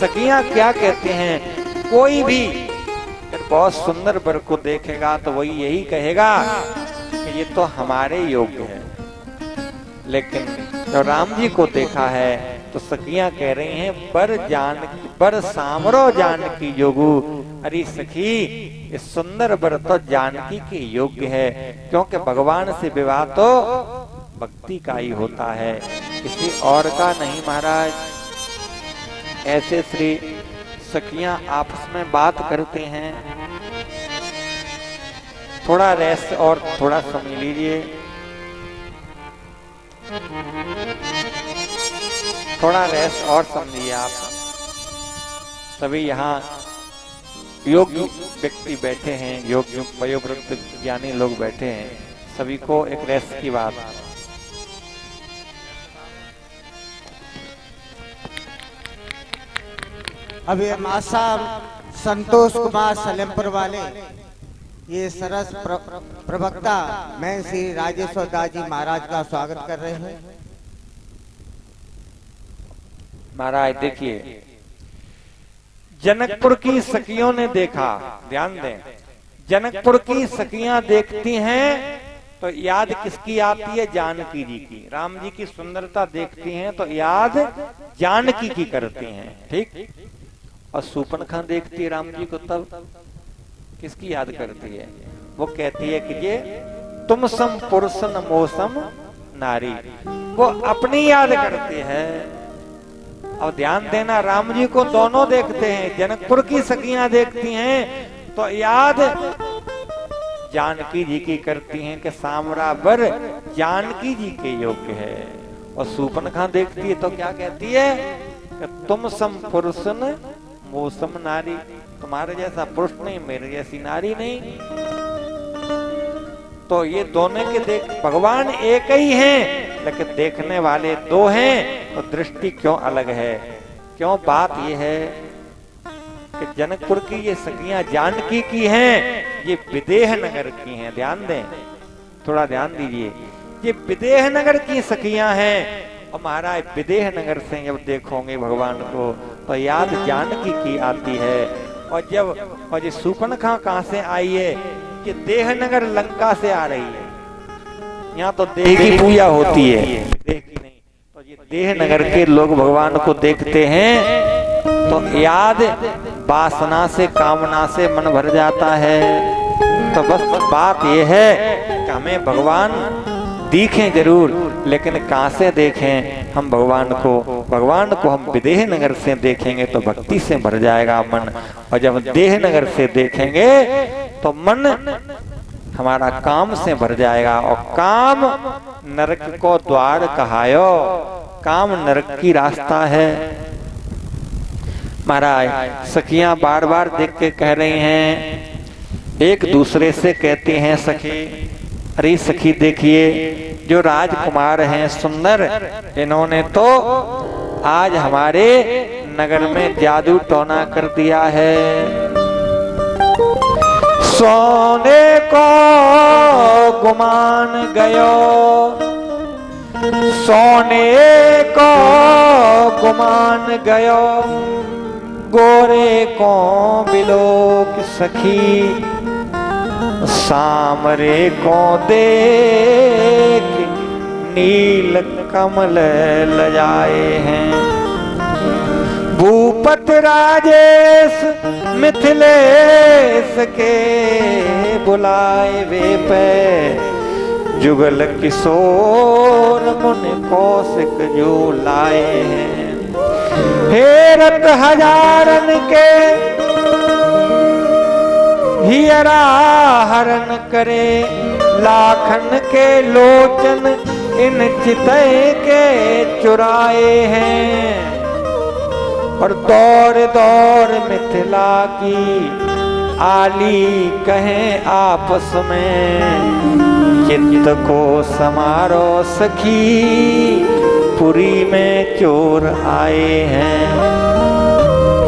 सखियां क्या कहते हैं, कोई भी बहुत सुंदर वर को देखेगा तो वही यही कहेगा कि ये तो हमारे योग्य है। लेकिन जब राम जी को देखा है तो सखियां कह रही हैं बर सामरो जानकी जोगु। अरे सखी, इस सुंदर वर तो जानकी के योग्य है, क्योंकि भगवान से विवाह तो भक्ति का ही होता है, किसी और का नहीं महाराज। ऐसे श्री सखियां आपस में बात करते हैं। थोड़ा रेस्ट और थोड़ा समझ लीजिए, थोड़ा रेस्ट और समझिए। आप सभी यहाँ योग्य व्यक्ति बैठे हैं, योग्य वयोवृद्ध ज्ञानी लोग बैठे हैं, सभी को एक रेस्ट की बात। अभी मां साहब संतोष कुमार सलेमपुर वाले ये सरस प्रवक्ता मैं श्री राजेश्वर दास जी महाराज का स्वागत कर रहे हैं। महाराज देखिए, जनकपुर की सखियों ने देखा, ध्यान दें, जनकपुर की सखियां देखती हैं तो याद किसकी आती है? जानकी जी की। राम जी की सुंदरता देखती हैं तो याद जानकी की करती हैं, ठीक। और सूपनखा देखती है राम जी को तब किसकी याद करती है? वो कहती है कि ये तुम सम पुरुषन मोसम नारी, वो अपनी याद करती है। और ध्यान देना, राम जी को दोनों देखते हैं, जनकपुर की सखियां देखती हैं तो याद जानकी जी की करती हैं कि सामरा वर जानकी जी के योग्य है। और सूपनखा देखती है तो क्या कहती है कि तुम सम पुरुषन मोसम नारी, तुम्हारे जैसा पुरुष नहीं, मेरे जैसी नारी नहीं। तो ये दोनों के देख, भगवान एक ही हैं लेकिन देखने वाले दो हैं, तो दृष्टि क्यों अलग है? क्यों? बात ये है कि जनकपुर की ये सखियां जानकी की हैं, ये विदेह नगर की हैं। ध्यान दें, थोड़ा ध्यान दीजिए, ये विदेह नगर की सखियां हैं। और महाराज विदेह नगर से जब देखोगे भगवान को तो याद जानकी की आती है। और ये सूपनखा कहां से आई है? कि देह नगर लंका से आ रही है। यहाँ तो देह की पूजा होती है, देह की नहीं। तो ये देह नगर के लोग भगवान को देखते हैं तो याद वासना से, कामना से मन भर जाता है। तो बस बात ये है कि हमें भगवान दिखें जरूर, लेकिन कहां से देखें हम भगवान को? भगवान को हम विदेह नगर से देखेंगे तो भक्ति से भर जाएगा मन, और जब देह नगर से देखेंगे तो मन हमारा काम से भर जाएगा। और काम नरक को द्वार कहायो, काम नरक की रास्ता है। महाराज सखियां बार बार देख के कह रही हैं, एक दूसरे से कहती हैं, सखी अरे सखी देखिए, जो राजकुमार हैं सुंदर, इन्होंने तो आज हमारे नगर में जादू टोना कर दिया है। सोने को गुमान गयो, सोने को गुमान गयो, गोरे को बिलोक सखी, सामरे को देख नील कमल लजाए हैं। भूपत राजेश मिथिलेश के बुलाए वे पे, जुगल किशोर मुनि कौशिक जो लाए हैं। हेरत हजारन के हियरा हरण करे, लाखन के लोचन इन चितय के चुराए हैं। और दौर दौर मिथिला की आली कहें आपस में, चित्त को समारो सखी पुरी में चोर आए हैं।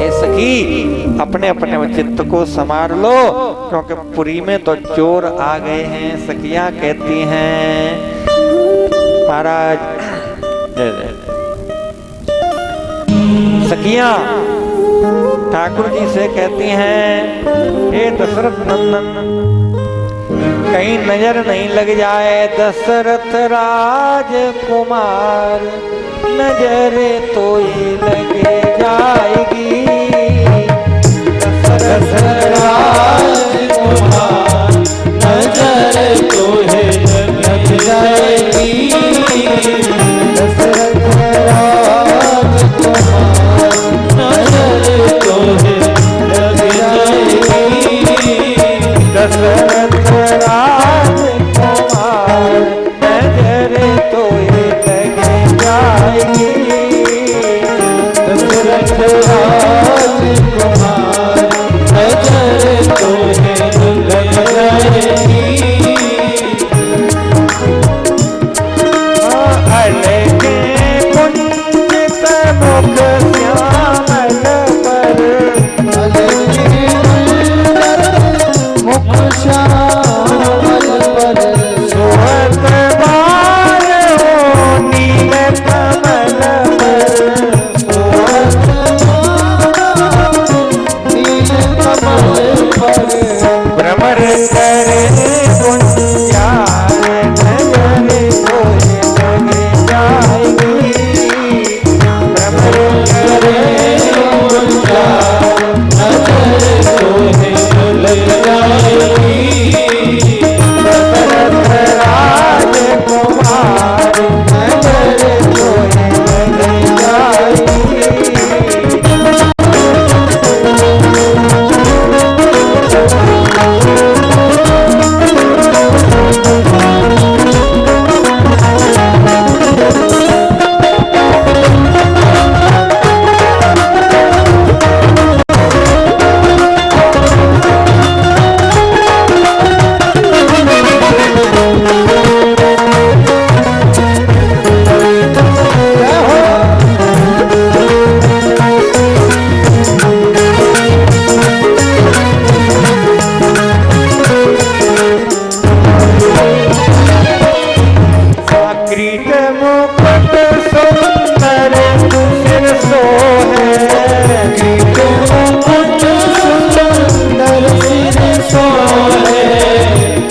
ए सखी अपने अपने चित्त को संभाल लो, क्योंकि पुरी में तो चोर आ गए हैं। सखियां कहती हैं, महाराज सखियां ठाकुर जी से कहती हैं, हे दशरथ नंदन, कहीं नजर नहीं लग जाए दशरथ राजकुमार, नजर तो ये लगे जाएगी दशरथ राजकुमार, नजर तो है लग जाएगी दशरथ राजकुमार, नजर तो है लग जाएगी दशरथ राजकुमार, नजर तो ये लगे जाएगी दशरथ राजकुमार, नजर तो है लग जाएगी अलगे कुंजित मुख श्यामल पर, मुख श्यामल पर, सोहत बार हो नील कमल पर, नील कमल पर, भ्रमर करे गुंजान, नजर तो ये लगे जाएगी भ्रमर करे नजर तो है लग जाएगी दशरथ राजकुमार, नजर तो ये लगे जाएगी किरीट मुकुट सुंदर सिर सोहे, किरीट मुकुट सुंदर सिर सोहे,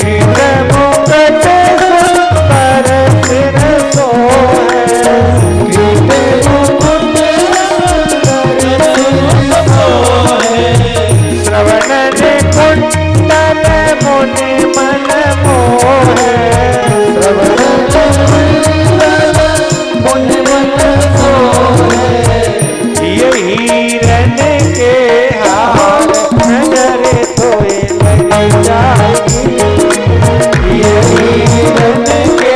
किरीट मुकुट सुंदर सिर सोहे, किरीट मुकुट सुंदर सिर सोहे, श्रवण ने कुंडल मुनि मन मोहे, श्रवण ये हीरन के हार, नजर तो ये लग जाएगी ये हीरन के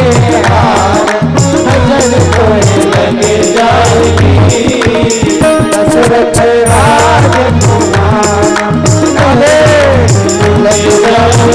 हार, नजर तो है लग जाएगी दशरथ राजकुमार, लग जाएगी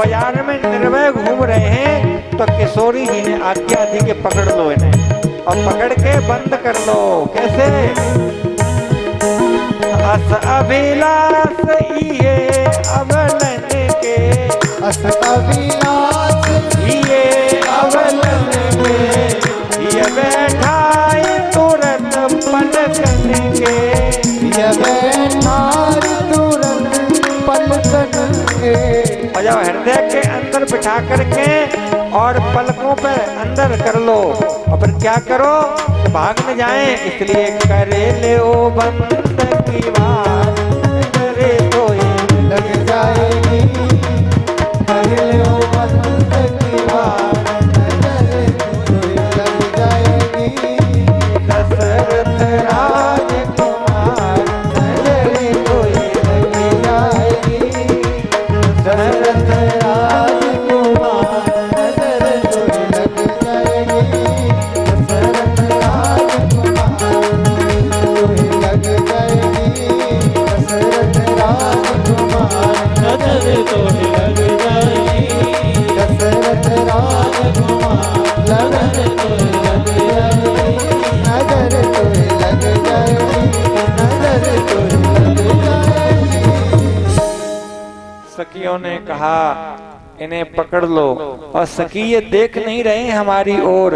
बाजार में निर्भय घूम रहे हैं तो किशोरी जी ने आज्ञा दी कि पकड़ लो इन्हें और पकड़ के बंद कर लो। कैसे? अस अभिलाष ये अवलन के, अस अभिलाष ये अवलन के, ये बैठाए तुरंत पलकन के, ये बैठाए तुरंत पलकन के। और जब हृदय के अंदर बिठा करके और पलकों पे अंदर कर लो और फिर क्या करो कि भाग न जाए, इसलिए करे ले ओ बंद की बात, करे तो ये लग जाएगी, कर लो बंद की बात, करे तो लग जाएगी। दशरथ राजकुमार करे तो लग जाएगी, दशरथ राजकुमार करे तो लग जाएगी, दशरथ राजकुमार तो लग जाएगी, दशरथ राजकुमार नजर तो लग जाएगी, दशरथ राजकुमार नजर तो लग जाएगी, नजर तो लग जाएगी, नजर तो लग जाएगी। सखियों ने कहा इन्हें पकड़ लो, और सखी ये देख नहीं रहे हमारी ओर,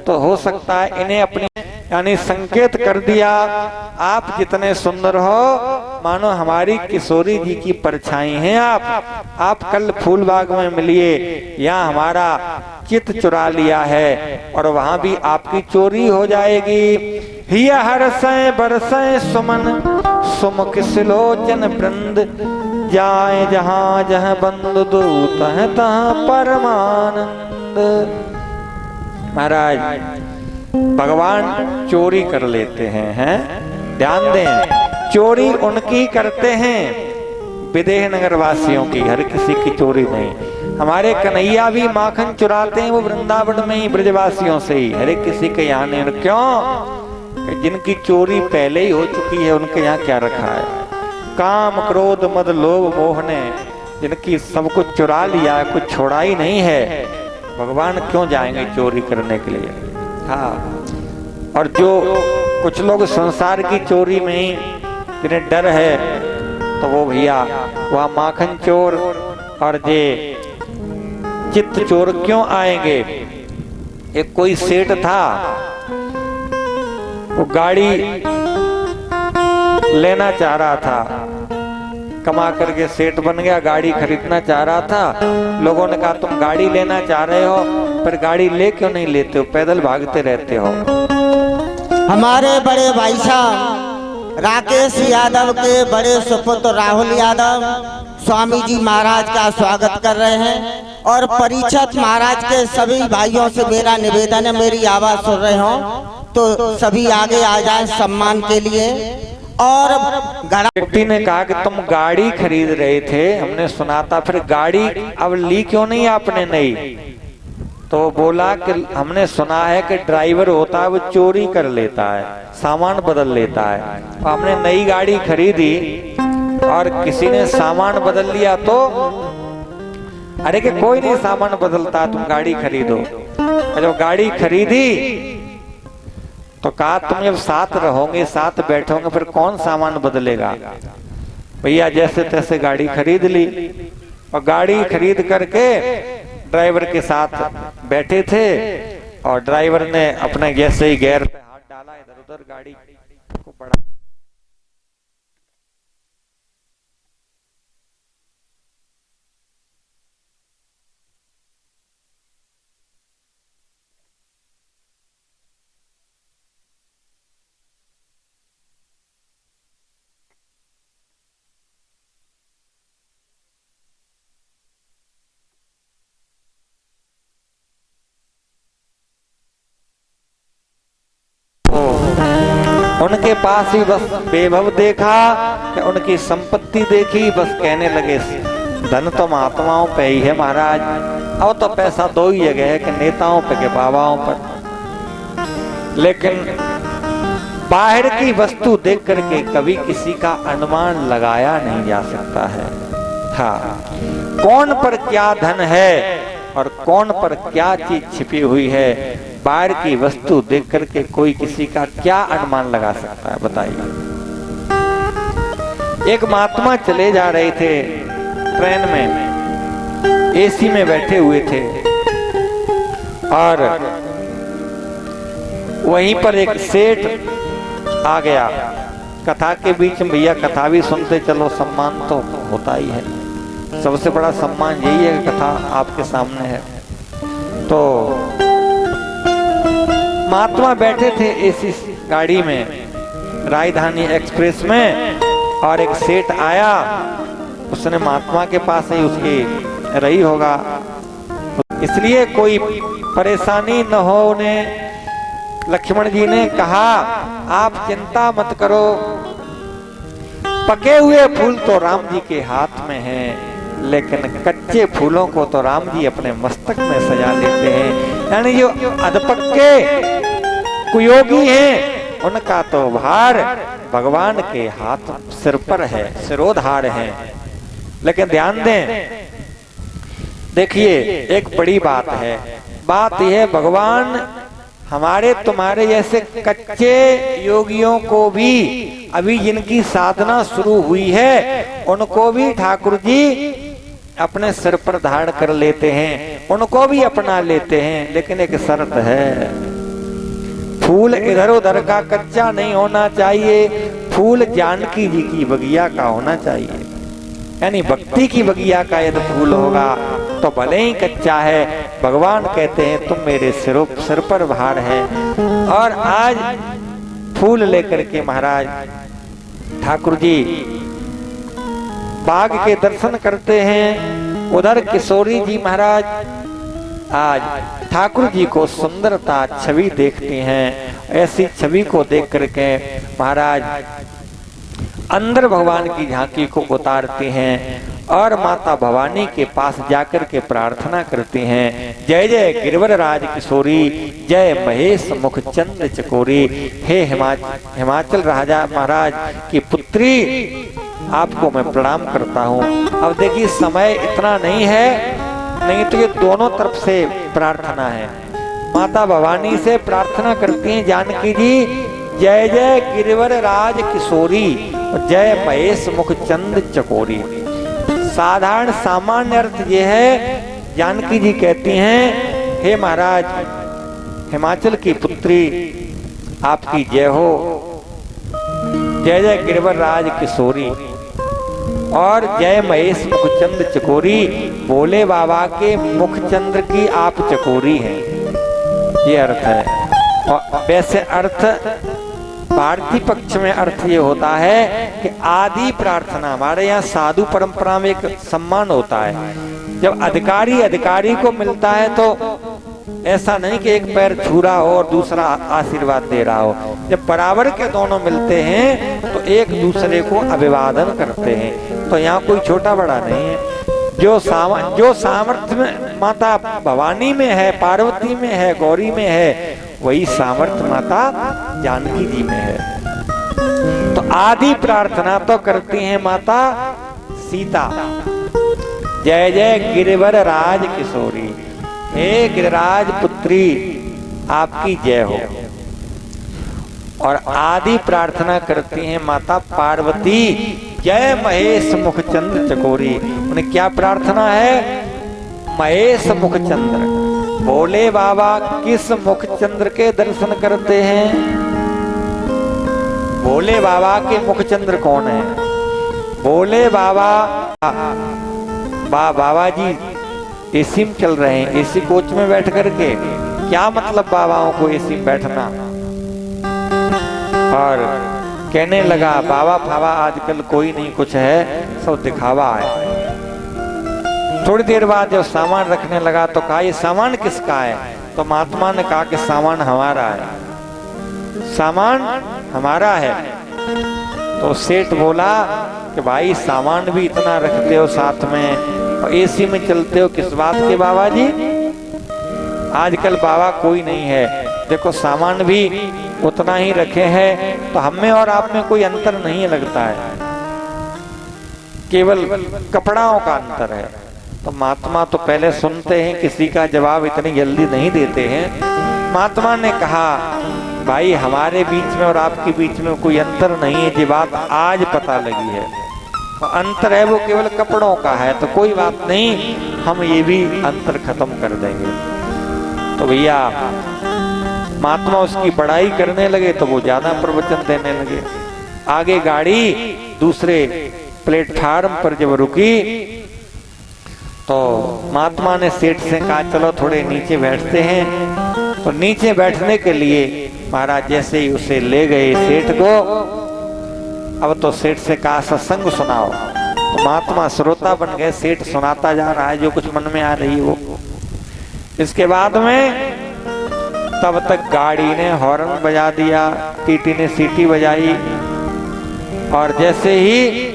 तो हो सकता है इन्हें अपनी यानी संकेत कर दिया, आप जितने सुंदर हो मानो हमारी किशोरी जी की परछाई हैं आप कल फूलबाग में मिलिए, यहाँ हमारा चित चुरा लिया है और वहां भी आपकी चोरी हो जाएगी। हिया हरसैं बरसैं सुमन सुमुख सिलोचन वृंद, जाए जहां जहां बंद दूत है तहां परमानंद। महाराज भगवान चोरी कर लेते हैं, ध्यान दें, चोरी उनकी करते हैं विदेह नगर वासियों की, हर किसी की चोरी नहीं। हमारे कन्हैया भी माखन चुराते हैं वो वृंदावन में ही ब्रजवासियों से ही, हर किसी के यहाँ नहीं। क्यों? जिनकी चोरी पहले ही हो चुकी है उनके यहाँ क्या रखा है? काम क्रोध मद लोभ मोह ने जिनकी सब कुछ चुरा लिया है, कुछ छोड़ा ही नहीं है, भगवान क्यों जाएंगे चोरी करने के लिए? हाँ, और जो कुछ लोग संसार की चोरी में ही जिन्हें डर है तो वो भैया वहाँ माखन चोर और जे चित्त चोर क्यों आएंगे? एक कोई सेठ था, वो गाड़ी लेना चाह रहा था, कमा करके सेठ बन गया, गाड़ी खरीदना चाह रहा था। लोगों ने कहा तुम गाड़ी लेना चाह रहे हो पर गाड़ी ले क्यों नहीं लेते हो, पैदल भागते रहते हो। हमारे बड़े भाई साहब राकेश यादव के बड़े सुपुत्र राहुल यादव स्वामी जी महाराज का स्वागत कर रहे हैं, और परीक्षित महाराज के सभी भाइयों से मेरा निवेदन है, मेरी आवाज सुन रहे हो तो सभी आगे आ जाए सम्मान के लिए। और व्यक्ति ने कहा कि तुम गाड़ी खरीद रहे थे, हमने सुना था, फिर गाड़ी अब ली क्यों नहीं आपने नई? तो बोला कि हमने सुना है कि ड्राइवर होता है वो चोरी कर लेता है, सामान बदल लेता है। तो हमने नई गाड़ी खरीदी और किसी ने सामान बदल लिया तो अरे कि कोई नहीं सामान बदलता, तुम गाड़ी खरीदो। जब गाड़ी खरीदी तो कहा तुम जब साथ रहोगे साथ बैठोगे फिर कौन सामान बदलेगा? भैया जैसे तैसे गाड़ी खरीद ली, और गाड़ी खरीद करके ड्राइवर के साथ बैठे थे, और ड्राइवर ने अपने जैसे ही गियर पे हाथ डाला इधर उधर गाड़ी को बढ़ा। उनके पास ही बस वैभव देखा कि उनकी संपत्ति देखी, बस कहने लगे धन तो महात्माओं पे ही है महाराज, अब तो पैसा दो ही जगह है कि नेताओं पे के बाबाओं पर। लेकिन बाहर की वस्तु देख करके कभी किसी का अनुमान लगाया नहीं जा सकता है। हाँ, कौन पर क्या धन है और कौन पर क्या चीज छिपी हुई है, बाहर की वस्तु देख करके कोई किसी का क्या अनुमान लगा सकता है, बताइए। एक महात्मा चले जा रहे थे ट्रेन में, एसी में बैठे हुए थे और वहीं पर एक सेठ आ गया। कथा के बीच में भैया कथा भी सुनते चलो, सम्मान तो होता ही है, सबसे बड़ा सम्मान यही है कि कथा आपके सामने है। तो महात्मा बैठे थे एसी गाड़ी में, राजधानी एक्सप्रेस में, और एक सेठ आया, उसने महात्मा के पास ही उसकी रही होगा, इसलिए कोई परेशानी न हो उन्हें। लक्ष्मण जी ने कहा आप चिंता मत करो, पके हुए फूल तो राम जी के हाथ में हैं, लेकिन कच्चे फूलों को तो राम जी अपने मस्तक में सजा लेते हैं। यानी जो अधपक्के कुयोगी हैं उनका तो भार भगवान के हाथ सिर पर है, सिरोधार है। लेकिन ध्यान दें, देखिए एक बड़ी बात है, बात यह है भगवान हमारे तुम्हारे जैसे कच्चे योगियों को भी, अभी जिनकी साधना शुरू हुई है उनको भी ठाकुर जी अपने सिर पर धारण कर लेते हैं, उनको भी अपना लेते हैं। लेकिन एक शर्त है, फूल इधर उधर का कच्चा नहीं होना चाहिए, फूल जानकी जी की बगिया का होना चाहिए। यानी भक्ति की बगिया का यदि फूल होगा तो भले ही कच्चा है, भगवान कहते हैं तुम मेरे सिर पर भार है। और आज फूल लेकर के महाराज ठाकुर जी बाग के दर्शन करते हैं। उधर किशोरी जी महाराज आज ठाकुर जी को सुंदरता छवि देखते हैं। ऐसी छवि को देख करके महाराज अंदर भगवान की झांकी को उतारते हैं और माता भवानी के पास जाकर के प्रार्थना करते हैं, जय जय गिरवर राज किशोरी, जय महेश मुख चंद्र चकोरी। हे हिमाचल राजा महाराज की पुत्री, आपको मैं प्रणाम करता हूँ। अब देखिए समय इतना नहीं है, नहीं तो ये दोनों तरफ से प्रार्थना है। माता भवानी से प्रार्थना करती हैं जानकी जी, जय जय गिरवर राज किशोरी, जय महेश मुख चंद्र चकोरी। साधारण सामान्य अर्थ ये है, जानकी जी कहती हैं, हे महाराज हिमाचल की पुत्री आपकी जय हो, जय जय गिरवर राज किशोरी और जय महेश मुखचंद्र चकोरी। भोले बाबा के मुखचंद्र की आप चकोरी हैं, ये अर्थ है। और वैसे अर्थ भारतीय पक्ष में अर्थ ये होता है कि आदि प्रार्थना, हमारे यहाँ साधु परंपरा में एक सम्मान होता है। जब अधिकारी को मिलता है तो ऐसा नहीं कि एक पैर छू रहा हो और दूसरा आशीर्वाद दे रहा हो। जब बराबर के दोनों मिलते हैं तो एक दूसरे को अभिवादन करते हैं। तो यहाँ कोई छोटा बड़ा नहीं है। जो सामर्थ्य में माता भवानी में है, पार्वती में है, गौरी में है, वही सामर्थ्य माता जानकी जी में है। तो आदि प्रार्थना तो करती हैं माता सीता, जय जय गिरिवर राज किशोरी, हे गिरिराज पुत्री आपकी जय हो। और आदि प्रार्थना करती हैं माता पार्वती, जय महेश मुखचंद्र चकोरी। उन्हें क्या प्रार्थना है? महेश मुखचंद्र। भोले बाबा किस मुखचंद्र के दर्शन करते हैं? भोले बाबा के मुखचंद्र कौन है? भोले बाबा बाबा जी एसी में चल रहे हैं, एसी कोच में बैठ करके। क्या मतलब बाबाओं को एसी में बैठना? और कहने लगा बाबा फावा आजकल कोई नहीं कुछ है, सब दिखावा है। थोड़ी देर बाद जब सामान रखने लगा तो कहा ये सामान किसका है? तो महात्मा ने कहा कि सामान हमारा है, सामान हमारा है। तो सेठ बोला कि भाई सामान भी इतना रखते हो साथ में और एसी में चलते हो, किस बात के बाबा जी? आजकल बाबा कोई नहीं है, देखो सामान भी उतना ही रखे हैं, तो हम में और आप में कोई अंतर नहीं लगता है, केवल कपड़ाओं का अंतर है। तो महात्मा तो पहले सुनते हैं, किसी का जवाब इतनी जल्दी नहीं देते हैं। महात्मा ने कहा, भाई हमारे बीच में और आपके बीच में कोई अंतर नहीं है, ये बात आज पता लगी है। तो अंतर है वो केवल कपड़ों का है, तो कोई बात नहीं, हम ये भी अंतर खत्म कर देंगे। तो भैया महात्मा उसकी बड़ाई करने लगे, तो वो ज्यादा प्रवचन देने लगे। आगे गाड़ी दूसरे प्लेटफार्म पर जब रुकी तो महात्मा ने सेठ से कहा, चलो थोड़े नीचे बैठते हैं। तो नीचे बैठने के लिए महाराज जैसे ही उसे ले गए सेठ को, अब तो सेठ से कहा सत्संग सुनाओ। तो महात्मा श्रोता बन गए, सेठ सुनाता जा रहा है जो कुछ मन में आ रही है वो। इसके बाद में तब तक गाड़ी ने हॉर्न बजा दिया, टीटी ने सीटी बजाई, और जैसे ही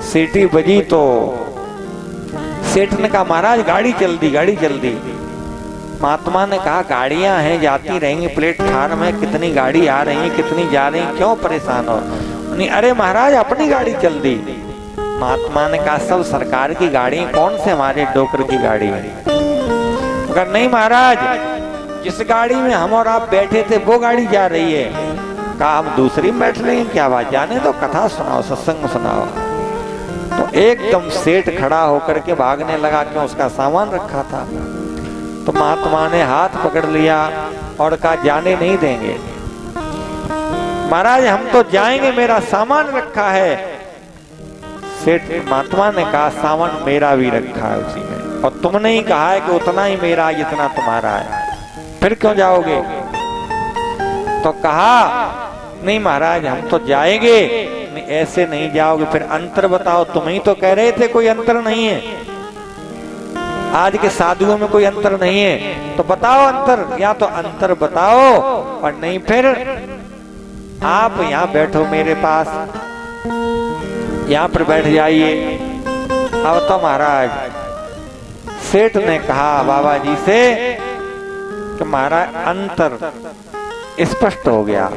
सीटी बजी तो सेठ ने कहा, महाराज गाड़ी चल दी, गाड़ी चल दी। महात्मा ने कहा, गाड़ियां हैं जाती रहेंगी, प्लेटफार्म है, कितनी गाड़ी आ रही है, कितनी जा रही है, क्यों परेशान हो? नहीं, अरे महाराज अपनी गाड़ी चल दी। महात्मा ने कहा, सब सरकार की गाड़ी, कौन से हमारे डोकर की गाड़ी है? अगर नहीं महाराज, जिस गाड़ी में हम और आप बैठे थे वो गाड़ी जा रही है। कहा, हम दूसरी में बैठ रहे हैं, क्या बात, जाने दो, कथा सुनाओ, सत्संग सुनाओ। तो एकदम सेठ खड़ा होकर के भागने लगा, क्यों उसका सामान रखा था। तो महात्मा ने हाथ पकड़ लिया और कहा, जाने नहीं देंगे महाराज, हम तो जाएंगे, मेरा सामान रखा है। सेठ महात्मा ने कहा, सामान मेरा भी रखा है उसी में, और तुमने ही कहा है कि उतना ही मेरा जितना तुम्हारा है, फिर क्यों जाओगे? तो कहा, नहीं महाराज हम तो जाएंगे। नहीं, ऐसे नहीं जाओगे, फिर अंतर बताओ, तुम ही तो कह रहे थे कोई अंतर नहीं है, आज के साधुओं में कोई अंतर नहीं है, तो बताओ अंतर, या तो अंतर बताओ, और नहीं फिर आप यहाँ बैठो मेरे पास, यहाँ पर बैठ जाइए। अब तो महाराज सेठ ने कहा बाबा जी से कि महाराज अंतर स्पष्ट हो गया।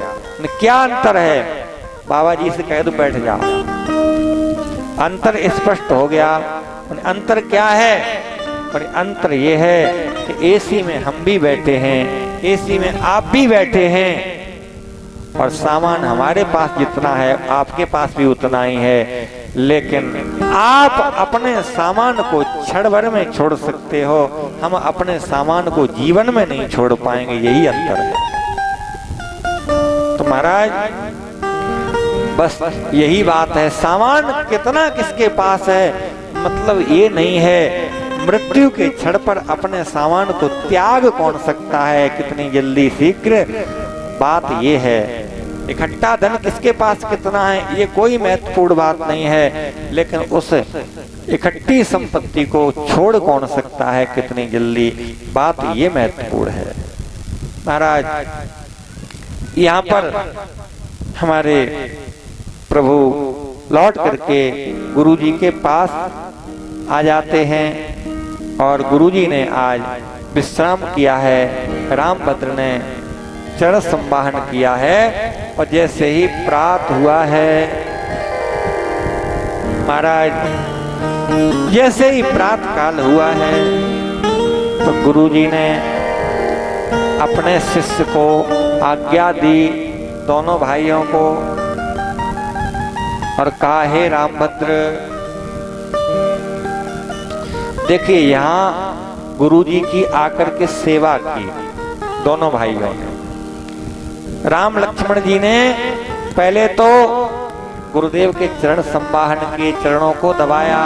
क्या अंतर है? बाबा जी से कह दो बैठ जाओ। अंतर स्पष्ट हो गया। अंतर क्या है? और अंतर ये है कि एसी में हम भी बैठे हैं, एसी में आप भी बैठे हैं, और सामान हमारे पास जितना है आपके पास भी उतना ही है, लेकिन आप अपने सामान को क्षण भर में छोड़ सकते हो, हम अपने सामान को जीवन में नहीं छोड़ पाएंगे, यही अंतर है। तो महाराज बस यही बात है, सामान कितना किसके पास है मतलब ये नहीं है, मृत्यु के क्षण पर अपने सामान को त्याग कौन सकता है कितनी जल्दी शीघ्र, बात ये है। इकट्ठा धन किसके पास कितना है ये कोई महत्वपूर्ण बात नहीं है, लेकिन उस इकट्ठी संपत्ति को छोड़ कौन सकता है कितनी जल्दी, बात ये महत्वपूर्ण है। महाराज यहाँ पर हमारे प्रभु लौट करके गुरुजी के पास आ जाते हैं, और गुरुजी ने आज विश्राम किया है, रामभद्र ने चरण संवाहन किया है, और जैसे ही प्रात हुआ है महाराज, जैसे ही प्रात काल हुआ है तो गुरुजी ने अपने शिष्य को आज्ञा दी, दोनों भाइयों को, और कहा हे रामभद्र, देखिए यहाँ गुरुजी की आकर के सेवा की दोनों भाइयों ने। राम लक्ष्मण जी ने पहले तो गुरुदेव के चरण संवाहन किए, चरणों को दबाया,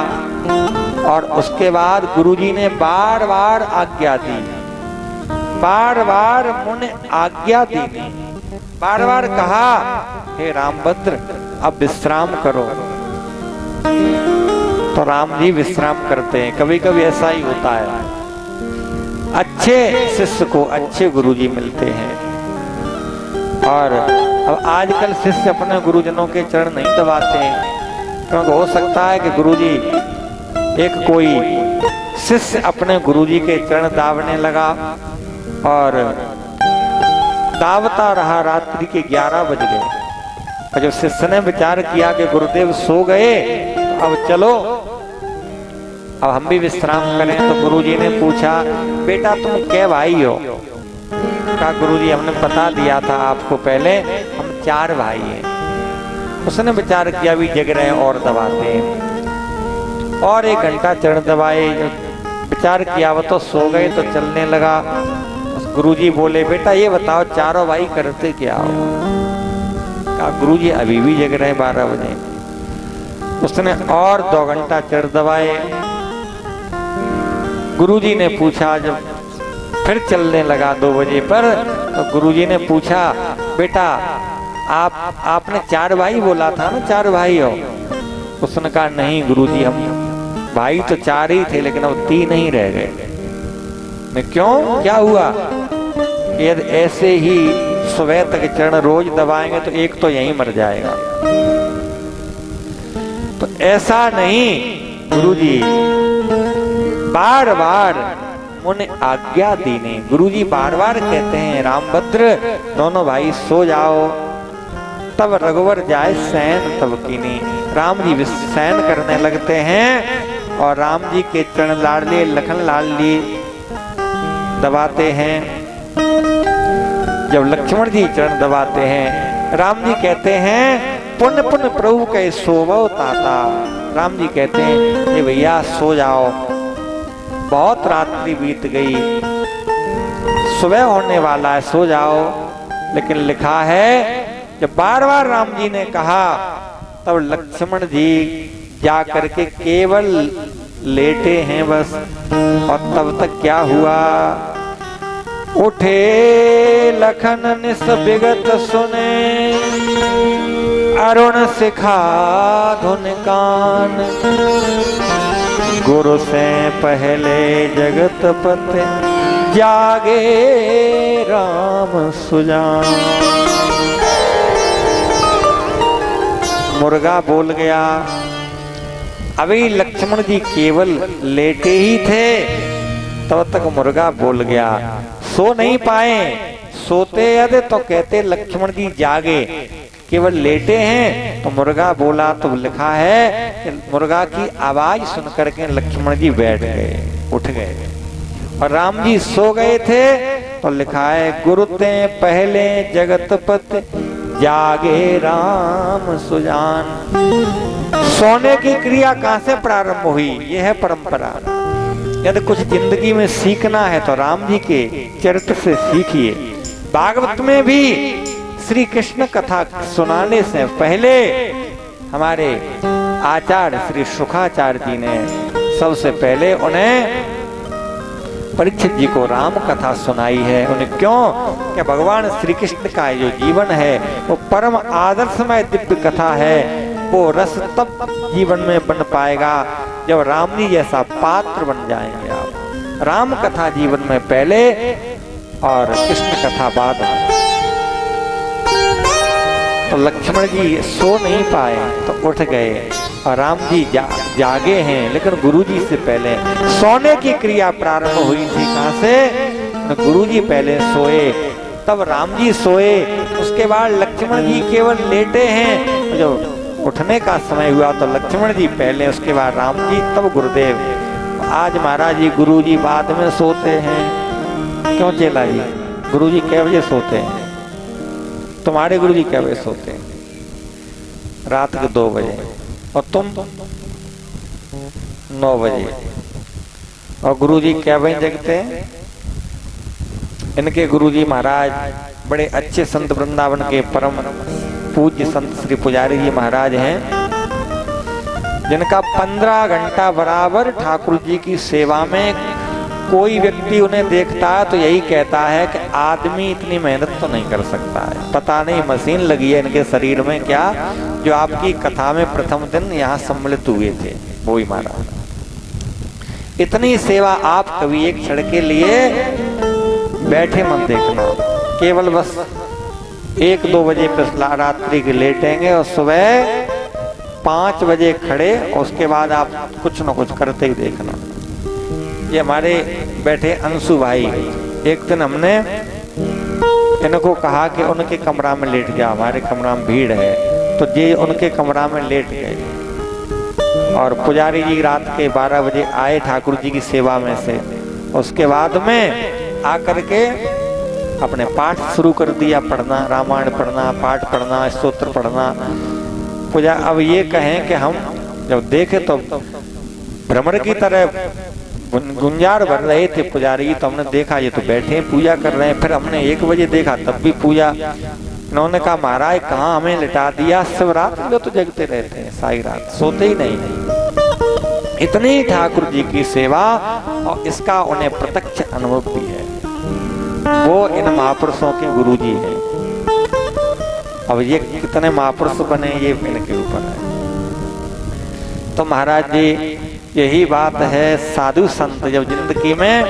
और उसके बाद गुरुजी ने बार बार आज्ञा दी, बार बार मुने आज्ञा दी, बार बार कहा हे रामभद्र अब विश्राम करो। तो राम जी विश्राम करते हैं, कभी कभी ऐसा ही होता है, अच्छे शिष्य को अच्छे गुरुजी मिलते हैं। और अब आजकल शिष्य अपने गुरुजनों के चरण नहीं दबाते हैं, क्योंकि हो सकता है कि गुरुजी एक कोई शिष्य अपने गुरुजी के चरण दाबने लगा, और दावता रहा, रात्रि के 11 बज गए, और जब शिष्य ने विचार किया कि गुरुदेव सो गए तो अब चलो, अब हम भी विश्राम करें। तो गुरुजी ने पूछा, बेटा तुम कै भाई हो? कहा, गुरुजी हमने बता दिया था आपको पहले, हम 4 भाई हैं। उसने विचार किया, भी जग रहे और दबाते हैं, और 1 घंटा चरण दबाए। विचार किया, वो तो सो गए, तो चलने लगा। गुरुजी बोले, बेटा ये बताओ चारों भाई करते क्या हो? कहा, गुरुजी अभी भी जग रहे 12 बजे। उसने और 2 घंटा चढ़ दबाए। गुरुजी ने पूछा, जब फिर चलने लगा 2 बजे पर, तो गुरुजी ने पूछा, बेटा आपने 4 भाई बोला था ना, 4 भाई हो? उसने कहा, नहीं गुरुजी, हम भाई तो 4 ही थे, लेकिन अब 3 ही रह गए। मैं, क्यों, क्या हुआ? यदि ऐसे ही सुबह तक चरण रोज दबाएंगे तो एक तो यहीं मर जाएगा। तो ऐसा नहीं गुरुजी, बार बार उन्हें आज्ञा दी नहीं। गुरुजी बार बार कहते हैं, रामभद्र दोनों भाई सो जाओ। तब रघुवर जाए सैन तब कीनी। राम जी सैन करने लगते हैं और राम जी के चरण लाडले लखन लाडली दबाते हैं। जब लक्ष्मण जी चरण दबाते हैं, राम जी कहते हैं, पुण्य पुण्य प्रभु के सोवो ताता। राम जी कहते हैं, ये भैया सो जाओ, बहुत रात्रि बीत गई, सुबह होने वाला है, सो जाओ। लेकिन लिखा है, जब बार बार राम जी ने कहा, तब लक्ष्मण जी जा करके केवल लेटे हैं बस। और तब तक क्या हुआ? उठे लखन निस विगत सुने, अरुण शिखा धुन कान। गुरु से पहले जगत पते, जागे राम सुजान। मुर्गा बोल गया। अभी लक्ष्मण जी केवल लेटे ही थे, तब तक मुर्गा बोल गया। सो नहीं पाए, सोते यदि तो कहते लक्ष्मण जी जागे, केवल लेटे हैं तो मुर्गा बोला। तो लिखा है, मुर्गा की आवाज सुन करके लक्ष्मण जी बैठ गए, उठ गए। और राम जी सो गए थे, तो लिखा है, गुरु ते पहले जगतपति, जागे राम सुजान। सोने की क्रिया कहां से प्रारंभ हुई? यह है परंपरा। यदि कुछ जिंदगी में सीखना है तो राम जी के चरित्र से सीखिए। भागवत में भी श्री कृष्ण कथा सुनाने से पहले हमारे आचार्य श्री सुखाचार्य जी ने सबसे पहले उन्हें परीक्षित जी को राम कथा सुनाई है। उन्हें क्यों? कि भगवान श्री कृष्ण का जो जीवन है वो परम आदर्शमय दिव्य कथा है। वो रस तब जीवन में बन पाएगा जब राम जी जैसा पात्र बन जाएंगे आप। राम कथा जीवन में पहले और कृष्ण कथा बाद में। तो लक्ष्मण जी सो नहीं पाए तो उठ गए और राम जी जागे हैं, लेकिन गुरुजी से पहले सोने की क्रिया प्रारंभ हुई थी। कहां से? गुरुजी पहले सोए, तब राम जी सोए, उसके बाद लक्ष्मण जी केवल लेटे हैं। जब उठने का समय हुआ तो लक्ष्मण जी पहले, उसके बाद राम जी, तब गुरुदेव। आज महाराज जी गुरुजी बाद में सोते हैं। क्यों चेला जी? गुरुजी कै बजे सोते हैं? तुम्हारे गुरुजी कै बजे सोते हैं? रात के 2 बजे। और तुम? 9 बजे। और गुरुजी कै बजे जगते हैं? इनके गुरुजी महाराज बड़े अच्छे संत वृंदावन के परम पूज्य संत श्री पुजारी जी महाराज हैं, जिनका 15 घंटा बराबर ठाकुर जी की सेवा में। कोई व्यक्ति उन्हें देखता है तो यही कहता है कि आदमी इतनी मेहनत तो नहीं कर सकता है, पता नहीं मशीन लगी है इनके शरीर में क्या, जो आपकी कथा में प्रथम दिन यहाँ सम्मिलित हुए थे वो ही महाराज। इतनी सेवा आप कभी एक क्षण के लिए बैठे मत देखना, केवल बस 1-2 बजे पे रात्रि के लेटेंगे और सुबह 5 बजे खड़े, और उसके बाद आप कुछ न कुछ करते ही देखना। ये हमारे बैठे अंशु भाई, एक दिन हमने इनको कहा कि उनके कमरा में लेट जा, हमारे कमरा में भीड़ है, तो ये उनके कमरा में लेट गए। और पुजारी जी रात के 12 बजे आए ठाकुर जी की सेवा में से। उसके बाद में आकर के अपने पाठ शुरू कर दिया पढ़ना, रामायण पढ़ना, पाठ पढ़ना, स्तोत्र पढ़ना। पूजा अब ये कहें कि हम जब देखे तो भ्रमर की तरह गुंजार भर रहे थे पुजारी जी, तो हमने देखा ये तो बैठे पूजा कर रहे हैं। फिर हमने 1 बजे देखा तब भी पूजा। इन्होंने कहा महाराज कहाँ हमें लिटा दिया, शिवरात्रि में तो जगते रहते हैं, सारी रात सोते ही नहीं। इतनी ठाकुर जी की सेवा और इसका उन्हें प्रत्यक्ष अनुभव भी है। वो इन महापुरुषों के गुरु जी हैं। अब ये कितने महापुरुष बने ये इनके ऊपर है। तो महाराज जी यही बात है, साधु संत जब जिंदगी में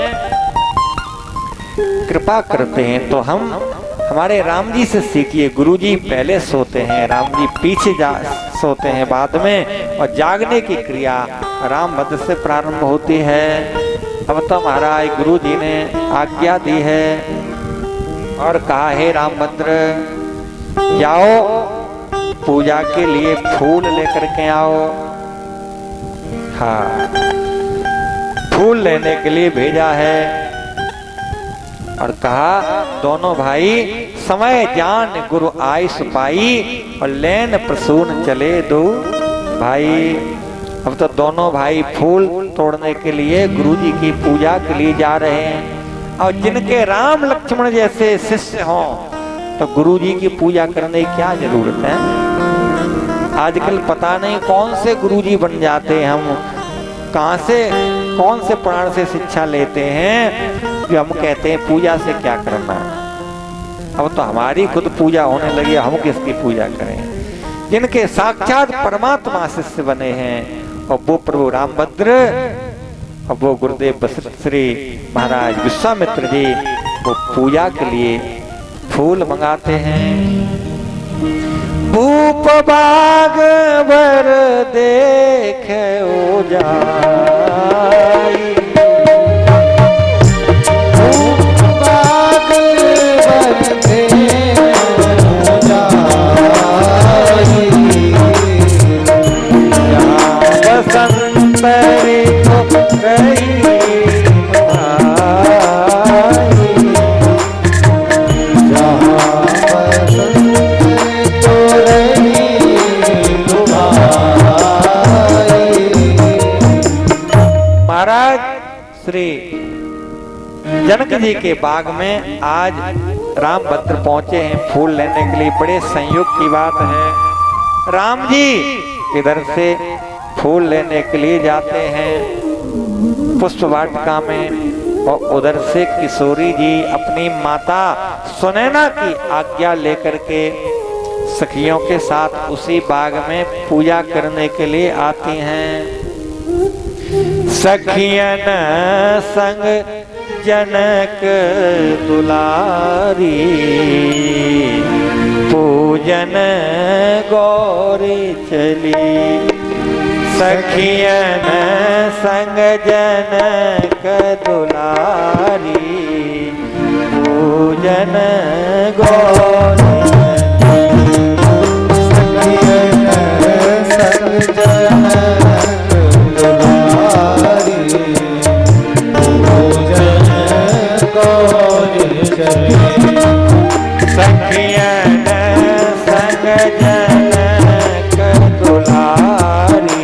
कृपा करते हैं तो हम हमारे राम जी से सीखिए। गुरु जी पहले सोते हैं, राम जी पीछे सोते हैं बाद में, और जागने की क्रिया रामभद्र से प्रारंभ होती है। अब तो महाराज गुरु जी ने आज्ञा दी है और कहा है रामभद्र जाओ पूजा के लिए फूल लेकर के आओ। हाँ, फूल लेने के लिए भेजा है और कहा दोनों भाई समय जान गुरु आयुष पाई और लेन प्रसून चले दो भाई। अब तो दोनों भाई फूल तोड़ने के लिए गुरु जी की पूजा के लिए जा रहे हैं। और जिनके राम लक्ष्मण जैसे शिष्य हों तो गुरु जी की पूजा करने की क्या जरूरत है। आजकल पता नहीं कौन से गुरु जी बन जाते हैं, हम कहां से कौन से प्राण से शिक्षा लेते हैं कि हम कहते हैं पूजा से क्या करना है। अब तो हमारी खुद पूजा होने लगी, हम किसकी पूजा करें। जिनके साक्षात परमात्मा शिष्य बने हैं और वो प्रभु रामभद्र और वो गुरुदेव वशिष्ठ श्री महाराज विश्वामित्र जी, वो पूजा के लिए फूल मंगाते हैं। भूप बाग बर देख ओ जाई, भूप बाग बर देख ओ जाई, बसंत ऋतु गई श्री जनक जी के बाग में आज रामभद्र पहुंचे हैं फूल लेने के लिए। बड़े संयोग की बात है, राम जी इधर से फूल लेने के लिए जाते हैं पुष्प वाटिका में, और उधर से किशोरी जी अपनी माता सुनैना की आज्ञा लेकर के सखियों के साथ उसी बाग में पूजा करने के लिए आती हैं। सखियन संग जनक दुलारी, पूजन गौरी चली। सखियन संग जनक दुलारी, पूजन गौरी सखियन संग जनक दुलारी, पूजन गौरी चली। सखियन संग जनक दुलारी,